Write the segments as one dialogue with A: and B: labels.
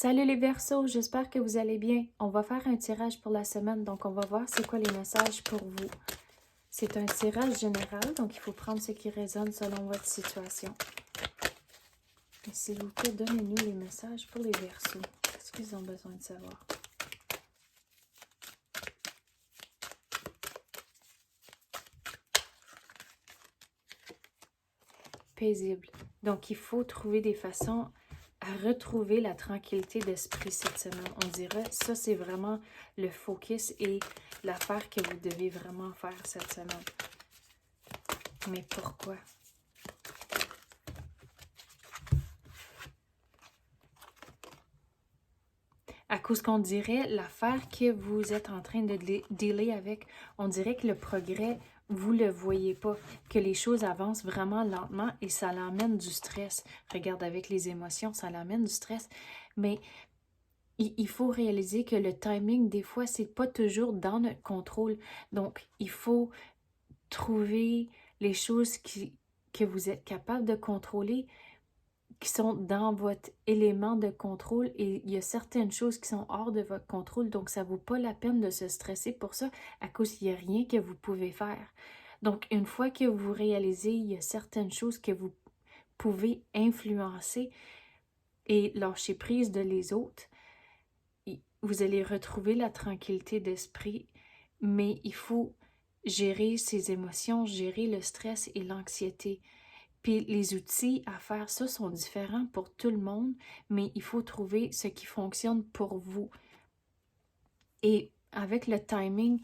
A: Salut les Verseaux, j'espère que vous allez bien. On va faire un tirage pour la semaine, donc on va voir c'est quoi les messages pour vous. C'est un tirage général, donc il faut prendre ce qui résonne selon votre situation. Et s'il vous plaît, donnez-nous les messages pour les Verseaux. Qu'est-ce qu'ils ont besoin de savoir? Paisible. Donc il faut trouver des façons à retrouver la tranquillité d'esprit cette semaine. On dirait ça, c'est vraiment le focus et l'affaire que vous devez vraiment faire cette semaine. Mais pourquoi? À cause qu'on dirait, l'affaire que vous êtes en train de dealer avec, on dirait que le progrès, vous le voyez pas, que les choses avancent vraiment lentement et ça l'amène du stress. Regarde, avec les émotions, ça l'amène du stress, mais il faut réaliser que le timing, des fois, c'est pas toujours dans notre contrôle. Donc, il faut trouver les choses que vous êtes capable de contrôler, qui sont dans votre élément de contrôle, et il y a certaines choses qui sont hors de votre contrôle, donc ça ne vaut pas la peine de se stresser pour ça, à cause qu'il n'y a rien que vous pouvez faire. Donc, une fois que vous réalisez, il y a certaines choses que vous pouvez influencer et lâcher prise de les autres, vous allez retrouver la tranquillité d'esprit, mais il faut gérer ses émotions, gérer le stress et l'anxiété. Puis les outils à faire ça sont différents pour tout le monde, mais il faut trouver ce qui fonctionne pour vous. Et avec le timing,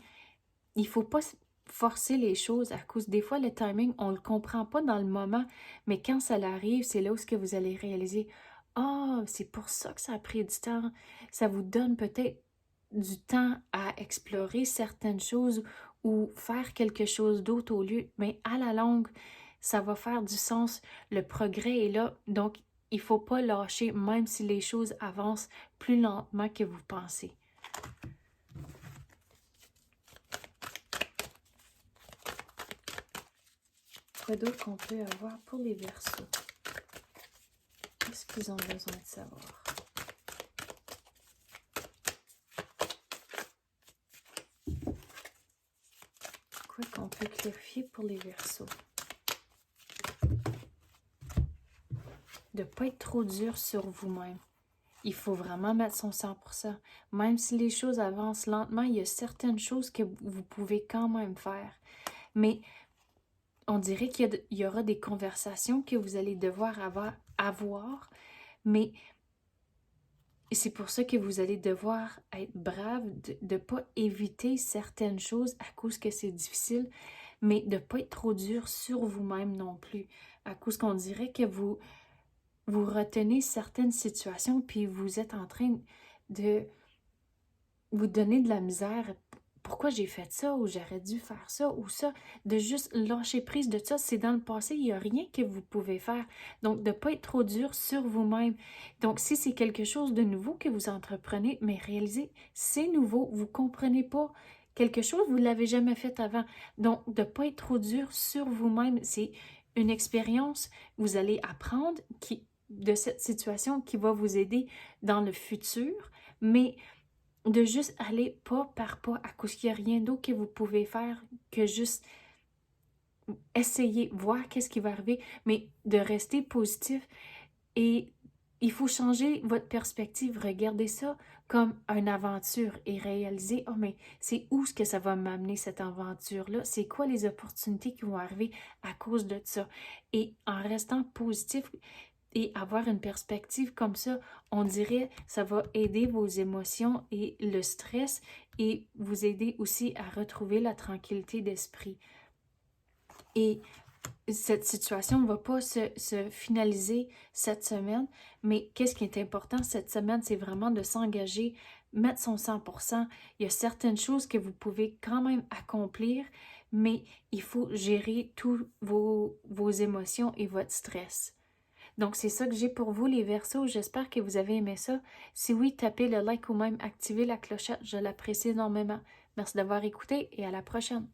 A: il ne faut pas forcer les choses, à cause des fois le timing, on ne le comprend pas dans le moment, mais quand ça arrive, c'est là où ce que vous allez réaliser, ah, c'est pour ça que ça a pris du temps. Ça vous donne peut-être du temps à explorer certaines choses ou faire quelque chose d'autre au lieu, mais à la longue, ça va faire du sens. Le progrès est là, donc il ne faut pas lâcher, même si les choses avancent plus lentement que vous pensez. Quoi d'autre qu'on peut avoir pour les Verseaux? Qu'est-ce qu'ils ont besoin de savoir? Quoi qu'on peut clarifier pour les Verseaux? De ne pas être trop dur sur vous-même. Il faut vraiment mettre son 100%. Même si les choses avancent lentement, il y a certaines choses que vous pouvez quand même faire. Mais on dirait qu'il y aura des conversations que vous allez devoir avoir, mais c'est pour ça que vous allez devoir être brave, de ne pas éviter certaines choses à cause que c'est difficile, mais de ne pas être trop dur sur vous-même non plus, à cause qu'on dirait que vous retenez certaines situations, puis vous êtes en train de vous donner de la misère. Pourquoi j'ai fait ça, ou j'aurais dû faire ça, ou ça, de juste lâcher prise de ça, c'est dans le passé, il n'y a rien que vous pouvez faire. Donc, de ne pas être trop dur sur vous-même. Donc, si c'est quelque chose de nouveau que vous entreprenez, mais réalisez, c'est nouveau, vous ne comprenez pas quelque chose, vous ne l'avez jamais fait avant. Donc, de ne pas être trop dur sur vous-même, c'est une expérience, vous allez apprendre de cette situation qui va vous aider dans le futur, mais de juste aller pas par pas, à cause qu'il n'y a rien d'autre que vous pouvez faire que juste essayer, voir qu'est-ce qui va arriver, mais de rester positif. Et il faut changer votre perspective, regardez ça comme une aventure et réaliser, oh mais c'est où ce que ça va m'amener cette aventure-là, c'est quoi les opportunités qui vont arriver à cause de ça. Et en restant positif et avoir une perspective comme ça, on dirait ça va aider vos émotions et le stress, et vous aider aussi à retrouver la tranquillité d'esprit. Et cette situation ne va pas se finaliser cette semaine, mais qu'est-ce qui est important cette semaine, c'est vraiment de s'engager, mettre son 100%. Il y a certaines choses que vous pouvez quand même accomplir, mais il faut gérer tous vos émotions et votre stress. Donc, c'est ça que j'ai pour vous, les Verseaux. J'espère que vous avez aimé ça. Si oui, tapez le like ou même activez la clochette. Je l'apprécie énormément. Merci d'avoir écouté et à la prochaine.